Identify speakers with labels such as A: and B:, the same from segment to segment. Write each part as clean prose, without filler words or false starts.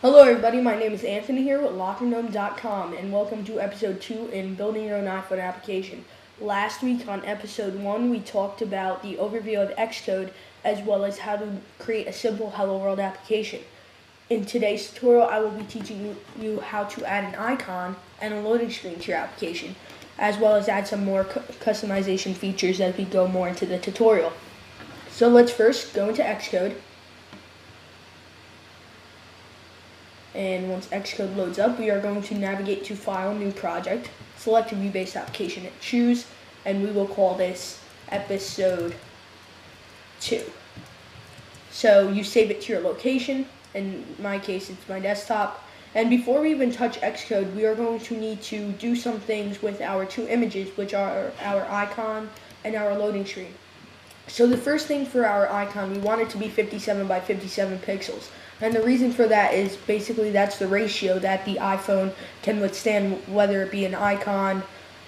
A: Hello everybody, my name is Anthony here with LockerGnome.com and welcome to episode 2 in building your own iPhone application. Last week on episode 1 we talked about the overview of Xcode as well as how to create a simple Hello World application. In today's tutorial I will be teaching you how to add an icon and a loading screen to your application, as well as add some more customization features as we go more into the tutorial. So let's first go into Xcode. And once Xcode loads up, we are going to navigate to File, New Project, select a view-based application and choose, and we will call this Episode 2. So you save it to your location. In my case, it's my desktop. And before we even touch Xcode, we are going to need to do some things with our two images, which are our icon and our loading screen. So the first thing for our icon, we want it to be 57 by 57 pixels. And the reason for that is basically that's the ratio that the iPhone can withstand, whether it be an icon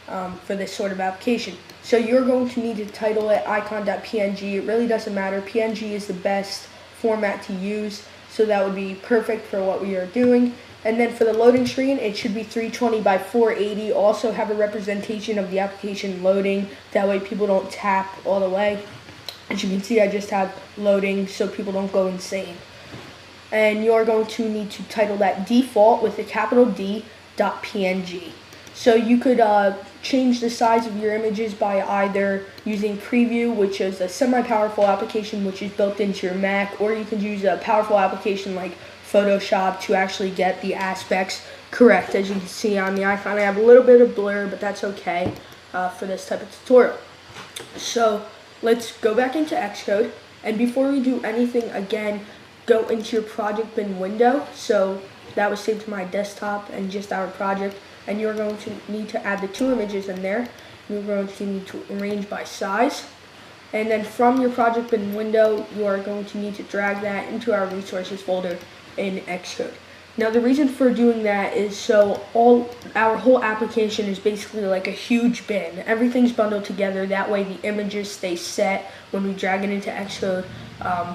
A: for this sort of application. So you're going to need to title it icon.png. It really doesn't matter. PNG is the best format to use, so that would be perfect for what we are doing. And then for the loading screen, it should be 320 by 480. Also have a representation of the application loading. That way people don't tap all the way. As you can see, I just have loading so people don't go insane. And you're going to need to title that default with a capital D .png. So you could change the size of your images by either using Preview, which is a semi-powerful application which is built into your Mac, or you could use a powerful application like Photoshop to actually get the aspects correct. As you can see on the icon, I have a little bit of blur, but that's okay for this type of tutorial. So let's go back into Xcode, and before we do anything, again, go into your project bin window. So that was saved to my desktop and just our project, and you're going to need to add the two images in there. You're going to need to arrange by size, and then from your project bin window you are going to need to drag that into our resources folder in Xcode. Now the reason for doing that is so our whole application is basically like a huge bin. Everything's bundled together, that way the images stay set when we drag it into Xcode.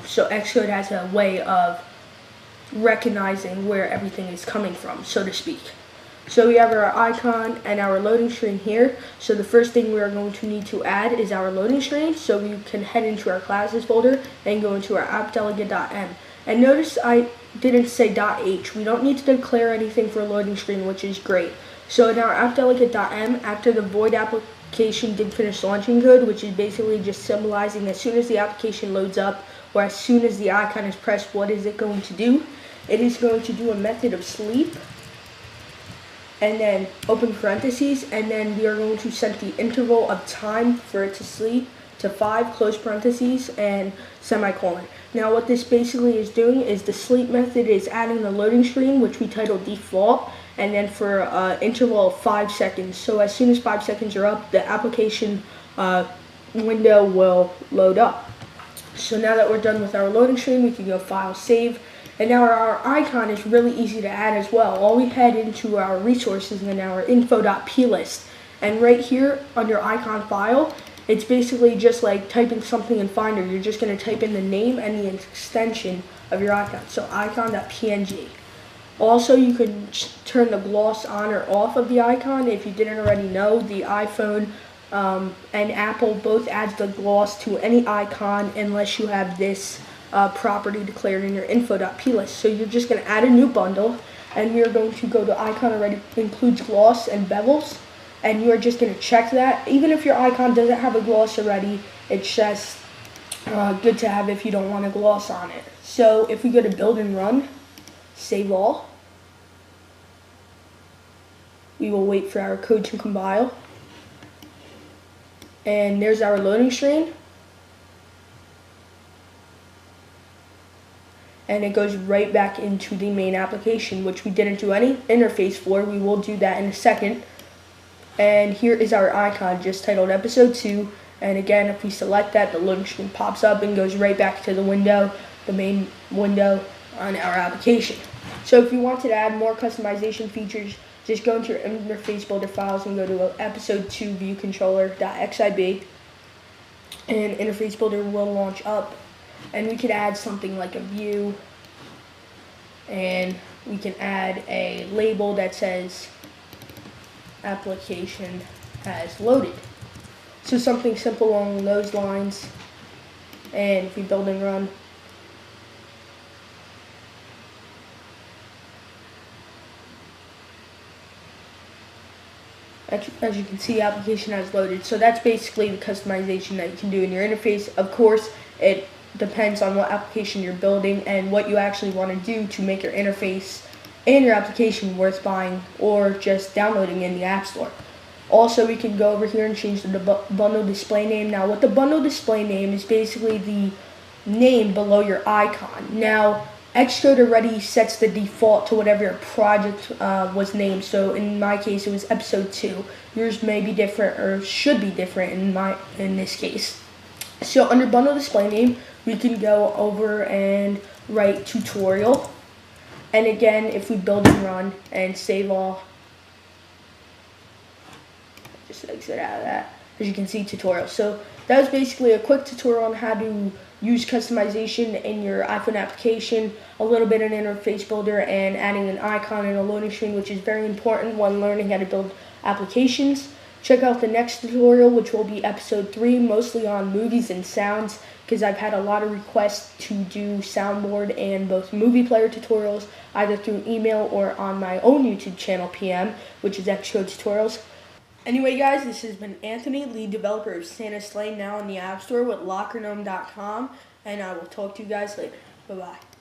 A: So Xcode has a way of recognizing where everything is coming from, so to speak. So we have our icon and our loading screen here. So the first thing we are going to need to add is our loading screen. So we can head into our classes folder and go into our appdelegate.m. And notice I didn't say .h. We don't need to declare anything for loading screen, which is great. So in our appdelegate.m, after the void application did finish launching code, which is basically just symbolizing as soon as the application loads up or as soon as the icon is pressed, what is it going to do? It is going to do a method of sleep, and then open parentheses, and then we are going to set the interval of time for it to sleep to 5, close parentheses, and semicolon. Now what this basically is doing is the sleep method is adding the loading screen, which we titled default, and then for an interval of 5 seconds. So as soon as 5 seconds are up, the application window will load up. So now that we're done with our loading screen, we can go File, Save. And now our icon is really easy to add as well. All we head into our resources and our info.plist. And right here under icon file, it's basically just like typing something in Finder. You're just going to type in the name and the extension of your icon. So icon.png. Also, you can turn the gloss on or off of the icon. If you didn't already know, the iPhone and Apple both adds the gloss to any icon unless you have this property declared in your info.plist. So you're just going to add a new bundle, and we're going to go to icon already includes gloss and bevels, and you're just going to check that. Even if your icon doesn't have a gloss already, it's just good to have if you don't want a gloss on it. So if we go to build and run, save all, we will wait for our code to compile, and there's our loading screen. And it goes right back into the main application, which we didn't do any interface for. We will do that in a second. And here is our icon, just titled Episode 2. And again, if we select that, the loading screen pops up and goes right back to the window, the main window on our application. So if you wanted to add more customization features, just go into your interface builder files and go to Episode 2 view controller.xib, and interface builder will launch up. And we could add something like a view and we can add a label that says application has loaded. So something simple along those lines. And if we build and run, as you can see, application has loaded. So that's basically the customization that you can do in your interface. Of course, it depends on what application you're building and what you actually want to do to make your interface and your application worth buying or just downloading in the App Store. Also, we can go over here and change the bundle display name. Now, what the bundle display name is basically the name below your icon. Now, Xcode already sets the default to whatever your project was named. So in my case, it was episode 2. Yours may be different or should be different in this case. So under bundle display name, we can go over and write tutorial. And again, if we build and run and save all, just exit out of that. As you can see, tutorial. So that was basically a quick tutorial on how to use customization in your iPhone application, a little bit in Interface Builder, and adding an icon and a loading screen, which is very important when learning how to build applications. Check out the next tutorial, which will be episode 3, mostly on movies and sounds, because I've had a lot of requests to do soundboard and both movie player tutorials, either through email or on my own YouTube channel, PM, which is Xcode Tutorials. Anyway, guys, this has been Anthony, lead developer of Santa Sleigh, now in the App Store with LockerGnome.com, and I will talk to you guys later. Bye-bye.